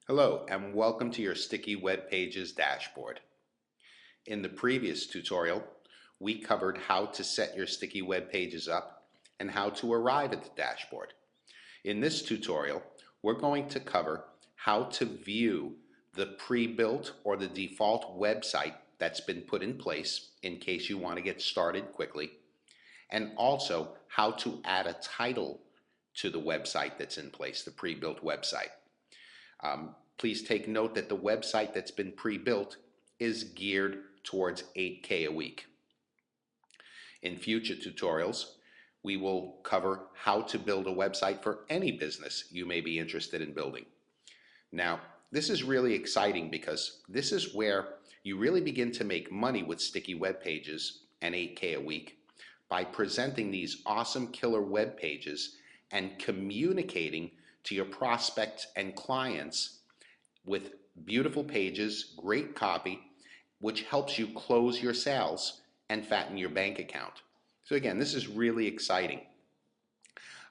Hello and welcome to your Sticky Web Pages dashboard. In the previous tutorial, we covered how to set your sticky web pages up and how to arrive at the dashboard. In this tutorial, we're going to cover how to view the pre-built or the default website that's been put in place in case you want to get started quickly, and also how to add a title to the website that's in place, the pre-built website. Please take note that the website that's been pre-built is geared towards 8K a week. In future tutorials, we will cover how to build a website for any business you may be interested in building. Now, this is really exciting because this is where you really begin to make money with sticky web pages and 8K a week by presenting these awesome killer web pages and communicating to your prospects and clients with beautiful pages, great copy, which helps you close your sales and fatten your bank account. So again, this is really exciting.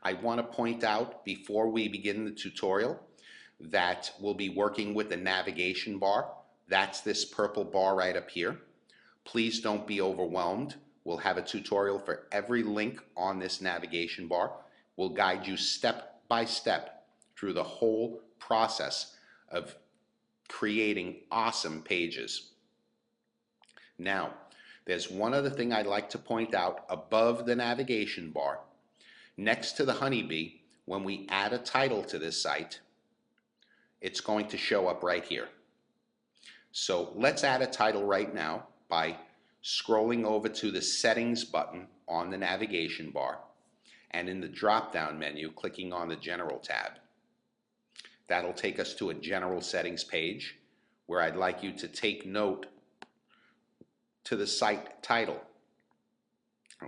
I want to point out before we begin the tutorial that we'll be working with the navigation bar. That's this purple bar right up here. Please don't be overwhelmed. We'll have a tutorial for every link on this navigation bar. We'll guide you step by step through the whole process of creating awesome pages. Now, there's one other thing I'd like to point out above the navigation bar. Next to the honeybee, when we add a title to this site, it's going to show up right here. So let's add a title right now by scrolling over to the settings button on the navigation bar and in the drop-down menu clicking on the general tab. That'll take us to a general settings page where I'd like you to take note to the site title.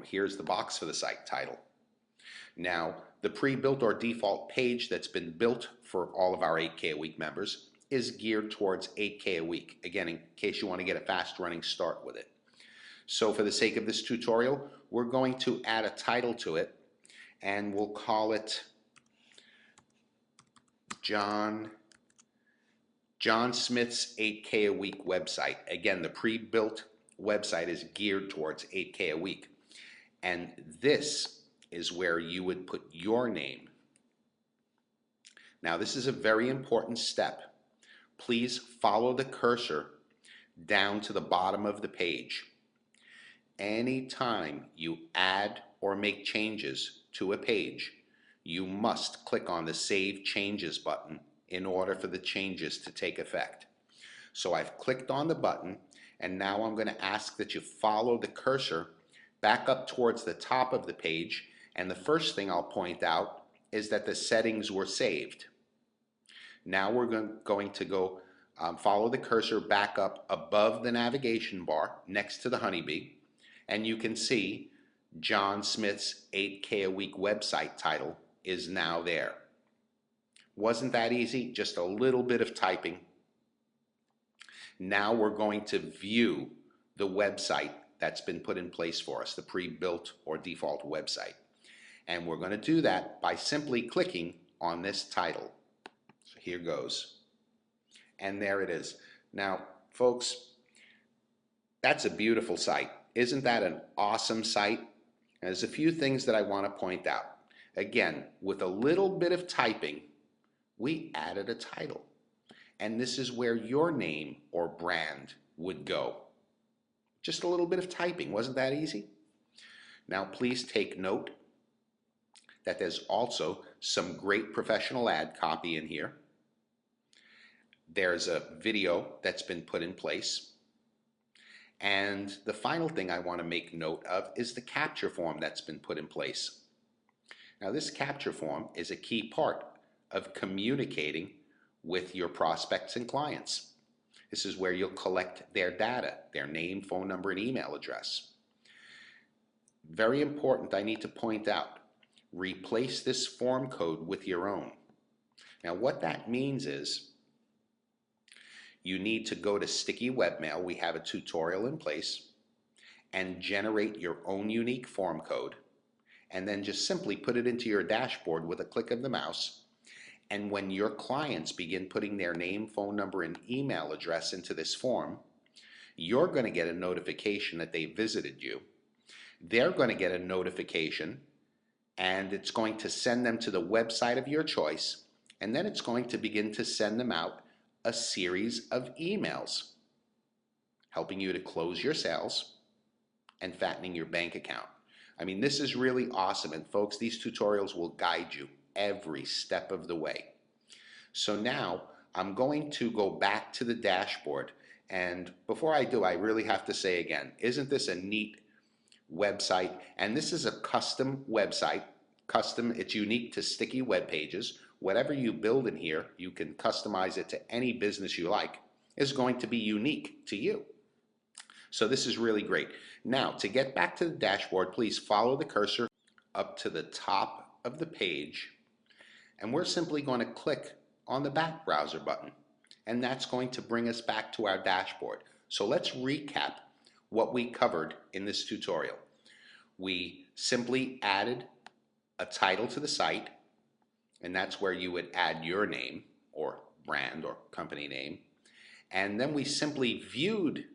Here's the box for the site title. Now, the pre-built or default page that's been built for all of our 8K a week members is geared towards 8K a week. Again, in case you want to get a fast running start with it. So for the sake of this tutorial, we're going to add a title to it and we'll call it John Smith's 8K a week website. Again, the pre-built website is geared towards 8K a week. And this is where you would put your name. Now, this is a very important step. Please follow the cursor down to the bottom of the page. Anytime you add or make changes to a page, you must click on the Save Changes button in order for the changes to take effect. So I've clicked on the button and now I'm going to ask that you follow the cursor back up towards the top of the page, and the first thing I'll point out is that the settings were saved. Now we're going to go follow the cursor back up above the navigation bar next to the honeybee, and you can see John Smith's 8K a week website title is now there. Wasn't that easy? Just a little bit of typing. Now we're going to view the website that's been put in place for us, the pre-built or default website. And we're going to do that by simply clicking on this title. So here goes. And there it is. Now, folks, that's a beautiful site. Isn't that an awesome site? And there's a few things that I want to point out. Again, with a little bit of typing, we added a title. And this is where your name or brand would go. Just a little bit of typing. Wasn't that easy? Now, please take note that there's also some great professional ad copy in here. There's a video that's been put in place. And the final thing I want to make note of is the capture form that's been put in place. Now, this capture form is a key part of communicating with your prospects and clients. This is where you'll collect their data, their name, phone number, and email address. Very important, I need to point out, replace this form code with your own. Now, what that means is you need to go to Sticky Webmail. We have a tutorial in place, and generate your own unique form code, and then just simply put it into your dashboard with a click of the mouse, And when your clients begin putting their name, phone number, and email address into this form, you're going to get a notification that they visited you. They're going to get a notification, and it's going to send them to the website of your choice, and then it's going to begin to send them out a series of emails helping you to close your sales and fattening your bank account. I mean, this is really awesome, and folks, these tutorials will guide you every step of the way. So now I'm going to go back to the dashboard, and before I do, I really have to say again, isn't this a neat website? And this is a custom website. Custom, it's unique to Sticky Web Pages. Whatever you build in here, you can customize it to any business you like, is going to be unique to you. So this is really great. Now, to get back to the dashboard, please follow the cursor up to the top of the page, and we're simply going to click on the back browser button, and that's going to bring us back to our dashboard. So let's recap what we covered in this tutorial. We simply added a title to the site, and that's where you would add your name or brand or company name. And then we simply viewed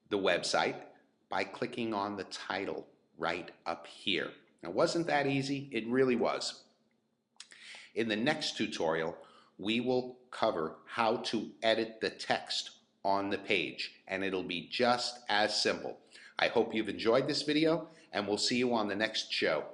the website by clicking on the title right up here. Now, wasn't that easy? It really was. In the next tutorial, we will cover how to edit the text on the page, and it'll be just as simple. I hope you've enjoyed this video, and we'll see you on the next show.